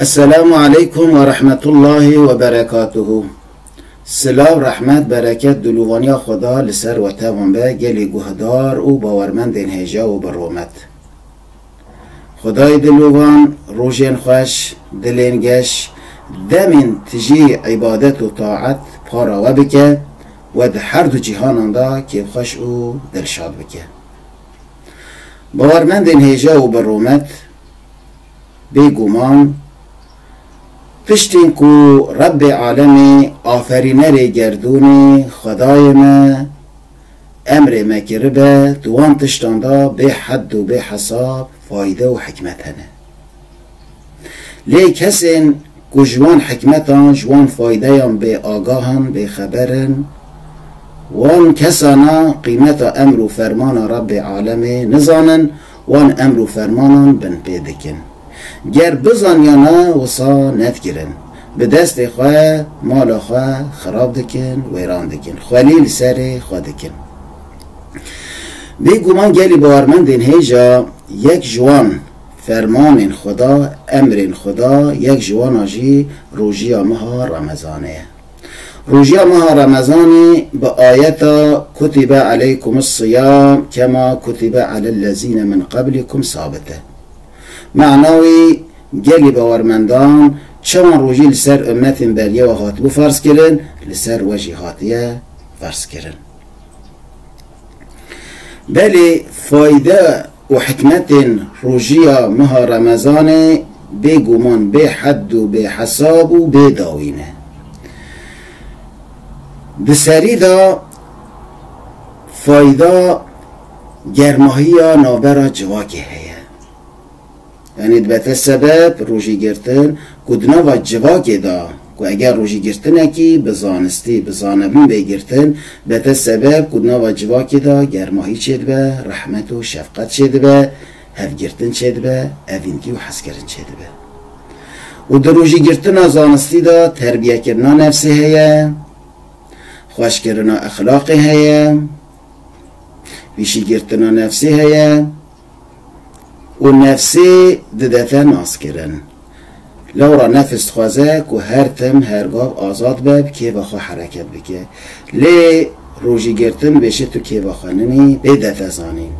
السلام علیکم و رحمت الله و برکاته. سلام رحمت برکت دلوانی خدا لسر و توانبه گلی گهدار او باورمند این هجا و برومت. خدای دلوان روژین خوش دلین گش دمین تجی عبادت و طاعت پارا و بکه و ده هر دو جهان دا که خوش او دلشاد بکه. باورمند این هجا و برومت بگومان پشتین کو رب عالمی آفرینر گردونی خدای ما امر مکربه دوان تشتاندا به حد و به حساب فایده و حکمت هنه لی کسین کو جوان حکمتان جوان فایده هم به آگاهن به خبرن وان کسانا قیمت امر و فرمان رب عالمی نزانن وان امر و فرمانان بن پیدکن گر بزن یا نه وصا ندگیرن به دست خواه مال خواه خراب دکن ویران دکن خلیل سر خواه دکن. بگو من گلی باورمند این هیجا یک جوان فرمان خدا امر خدا یک جوان آجی روژی ماه رمضانه روژی ماه رمضانی به آیت کتب علیکم الصیام کما کتب علی الذین من قبلکم ثابته معناوی گلی باورمندان چون روژی لسر امت بریه و هاتبو فرض کرن لسر وجی هاتیه فرض کرن بلی فایده و حکمت روژی ماه رمضان بگومان به حد و به حساب و به داوینه بسری دا فایده گرماهی نابرا جواکی هیه یعنی دبت سبب روژی گرتن کدنا و جواکی دا که اگر روژی گرتن اکی بزانستی بزانبین بگرتن بت سبب کدنا و جواکی دا گرماهی چید به رحمت و شفقت چید به هف گرتن چید به اوینکی و حس کردن چید به و در روژی گرتن زانستی دا تربیه کرنا نفسی هیه خوش کردن اخلاقی هیه بیشی گرتن نفسی هیه و نفسی ددتا ناس کرن لورا نفس خوازه که هر تم هرگاه آزاد بب که بخوا حرکت بکه لی روژی گرتن بشه تو که بخواننی بیدت زانین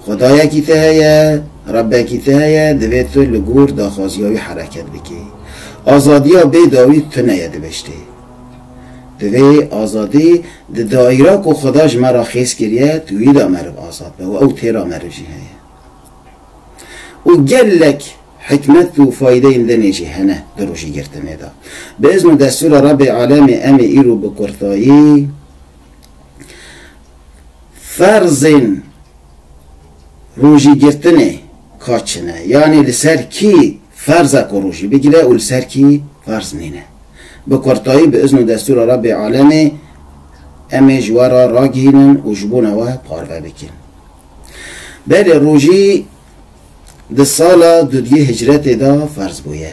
خدا یکی تهیه رب یکی تهیه دوید تو لگور داخوازیاوی حرکت بکه آزادی ها بیداوی تو نیده بشته دوی آزادی ده دایره که خداش مرا خیز کریه توی دا مرب آزاد به و او تیرا مرب جی هیه و گلک حکمت و فایده این دنیجی هنه دروشی گرتنه دا به ازم دستور رب عالم امی ایرو بکرتایی فرزین روژی گرتنه کاچنه یعنی لسر کی فرزه که روژی بگیره و لسر کی فرز نینه بکرتایی به ازم دستور رب عالم امی جوارا را گینن و جبونه و پاروه بکن بله روژی ده سالا دودگی هجرت دا فرض بویه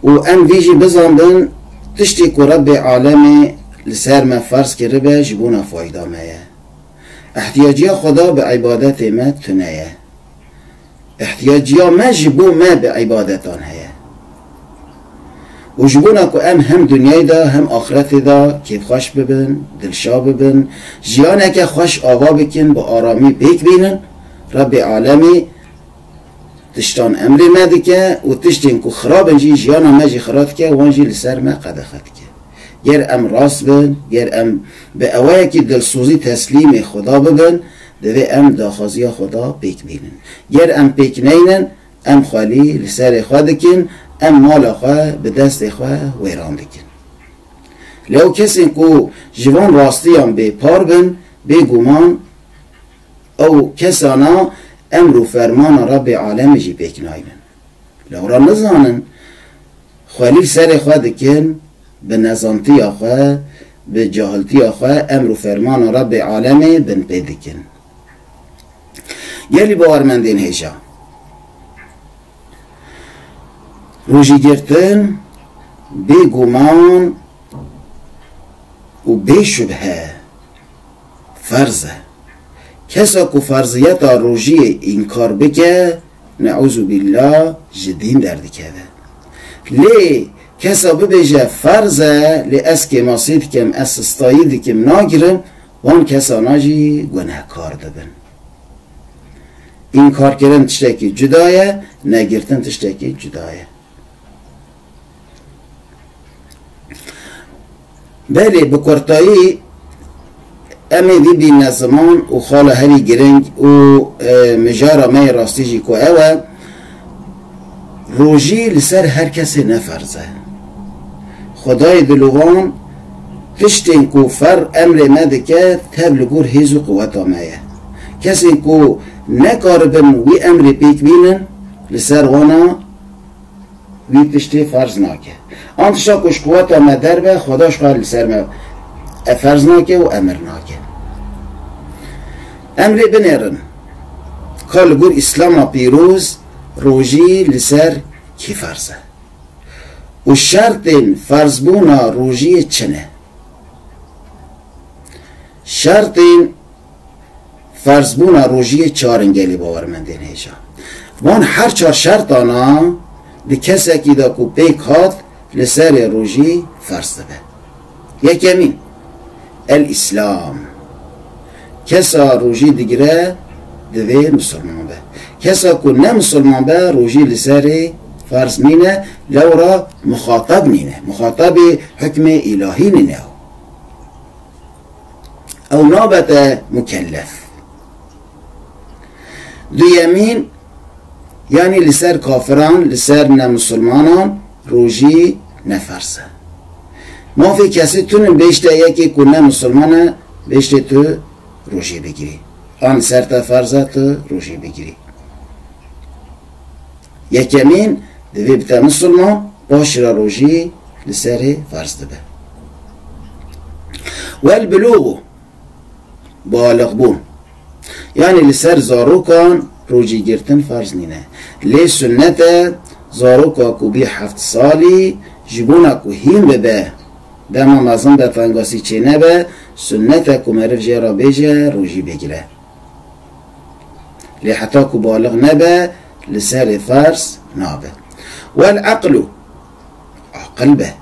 و ام ویجی بزاندن تشتی که رب عالم لسر ما فرض کرده به جبونا فایده مایه احتیاجی خدا به عبادت ما تنیه احتیاجی ما جبو ما به عبادتان هیه و جبونا که هم دنیای دا هم آخرت دا کیف خوش ببن دلشا ببن جیانه که خوش آوا بکن با آرامی بیک بینن رب عالمی تشتان امری مده که و تشتین که خراب انجی جیانا مجی خراب که وانجی لسر ما قد خد که گر ام راست بن گر ام به اوائه که دلسوزی تسلیم خدا ببن دوی ام داخازی خدا پیک بینن گر ام پیک نینن ام خالی لسر خود کن ام مال خواه به دست خواه ویران دکن لو کسی که جوان راستی هم به پار بن به گمان او کسانا امر و فرمان رب عالم جی بکنایمن لورا نزانن خالی سر خواه دکن به نظانتی آخواه به جاهلتی آخواه امر و فرمان رب عالم بن پیدکن یلی باورمندین هیجا روژی گرتن بی گمان و بی شبهه فرضه کسا که فرضیت روژی این کار بکه نعوذ بالله جدین درد کرده لی کسا ببیجه فرضه لی از که ماسید کم اسستایی دکم ناگرم وان کسا ناجی گناه کار دبن این کار کردن تشتکی جدایه نگرتن تشتکی جدایه بله بکرتایی امی دی بی نظمان و خال هلی گرنگ و مجارا می راستی جی که اوه روژی لسر هر کسی نفرزه خدای دلوان تشتین که فر امر مده که تبلگور هیز و قوت آمایه کسی که نکاربن وی امر پیک بینن لسر وانا وی تشتی فرض ناکه آنتشا کش قوت آمدر به خداش خواهد لسر فرض ناکه و امر ناکه امر بنیرن کالگور اسلام پیروز روژی لسر کی فرضه و شرط فرض بونا روژی چنه شرط فرض بونا روژی چارنگلی باورمندین هیچا وان هر چار شرط آنا دی کسی که دا کو پیک هات لسر روژی فرض به یکمین الاسلام کسا روژی دیگره دوی مسلمان به کسا که نه مسلمان به روژی لسر فرض نینه لورا مخاطب نینه مخاطب حکم الهی نینه او نابت مکلف دویمین یعنی لسر کافران لسر نمسلمانان روژی نفرسه ما فی کسی تونن بیشتر یکی که نمسلمانه بیشتر تو روژی بگیری آن سر تا فرضه تو روژی بگیری یکمین دوی بتا مسلمان باش را روژی لسر فرض ده والبلوغ بالغ بون یعنی لسر زاروکان روژی گرتن فرض نینه لی سنت زاروکا کو بی 7 سالی جبونا کو هیم ببه دما مازن به فنگاسی چه نبه سنت کو مرف جرا بیجه روژی بگیره لی حتی کو بالغ نبه لسر فرض نابه والعقل عقل به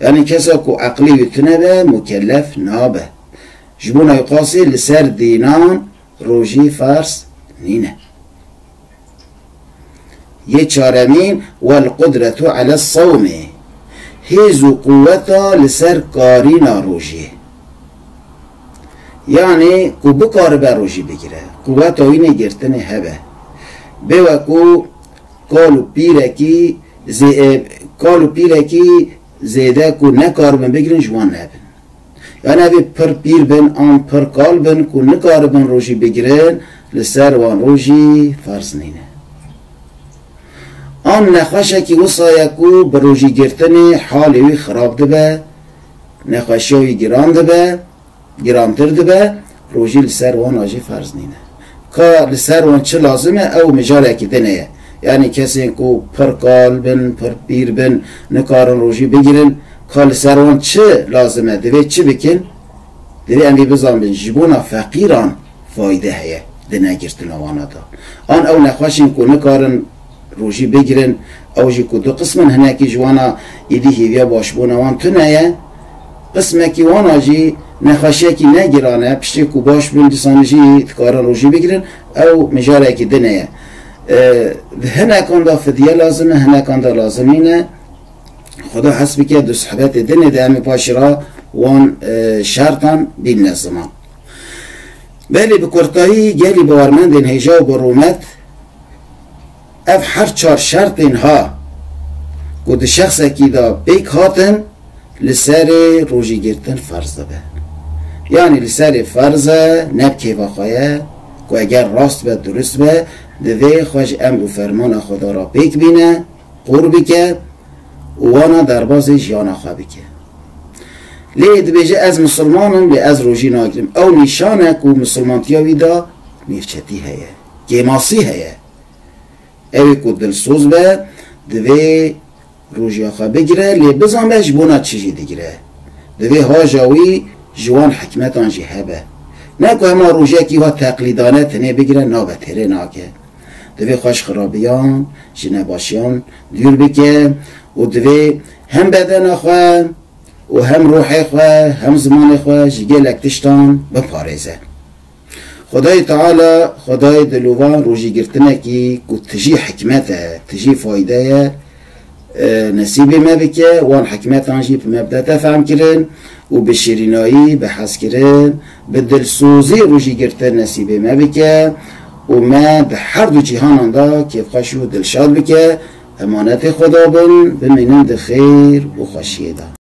یعنی کسا کو عقلی یتنبه مکلف نابه جبونا یقاسی لسر دینان روژی فرض نینه یه چارمین والقدرت على الصوم هیز و قوتا لسر کارینا روژی یعنی کو بکار بر روژی بگیره قوتا اینه گرتن هبه بوکو کالو پیرکی زیده کو نکار بن بگیرن جوان نبن یعنی اوی پر پیر بن آن پر کال بن کو نکار بن روژی بگیرن لسر وان روژی فرض نینه آن نخواشه که وصایه کو بر روژی گرتن حالی خراب ده به نخواشه وی گران ده به گرانتر ده به روژی لسر وان آجی فرض نینه که لسر وان چه لازمه او مجاله که دنه یعنی کسی کو پر کال بن پر پیر بن نکارن روژی بگیرن که لسر وان چه لازمه دوی چه بکن دوی امی بزان بن جبونا فقیران فایده هیه دنه گرتن وانا دا آن او نخواشین کو نکارن روژی بگیرن او جی کو دو قسمن هنکی جوانا ایدی هیویا باشبونا وان تنه قسمه کی وانا جی نخواشه کی نگیرانه پشتی کو باش بین دیسانی جی تکارن روژی بگیرن او مجاره کی دنه هنکان دا فدیه لازمه هنکان دا لازمینه خدا حسبی که دو صحبت دنه ده همی پاشرا وان شرطان بین نظمان بلی بکرتایی گلی باورمندین هیجا و برومت اف هر چار شرط اینها که شخص اکی دا بیک هاتن لسر روژی گرتن فرض ده یعنی لسر فرض نبکه بخواه که اگر راست به درست به دوی خوش امر و فرمان خدا را بیک بینه قربی که وانا در باز جیانا خواه بکه لید بجه از مسلمانم لی از روژی ناگرم او نشانه که مسلمانتیاوی دا نیفچتی هیه گیماسی هیه اوی که دلسوز به دوی روژی خواه بگیره لی بزن بهش بونا چیزی دیگره دوی ها جاوی جوان حکمت آنجی هبه نه که همه روژه که ها تقلیدانه تنه بگیره نابتره ناکه دوی خوش خرابیان جنباشیان دور بکه و دوی هم بدن خواه و هم روح خواه هم زمان خواه جگل اکتشتان بپارزه. خدای تعالی خدای دلوان روژی گرتنه کی که تجی حکمته تجی فایده نصیب ما بکه وان حکمت آنجی به مبدأ تفهم کرن و به شیرینایی به حس کرن به دلسوزی روژی گرتن نصیب ما بکه و ما به هر دو جهان آندا که خوش و دلشاد بکه امانت خدا بن بمینند خیر و خوشیه دا.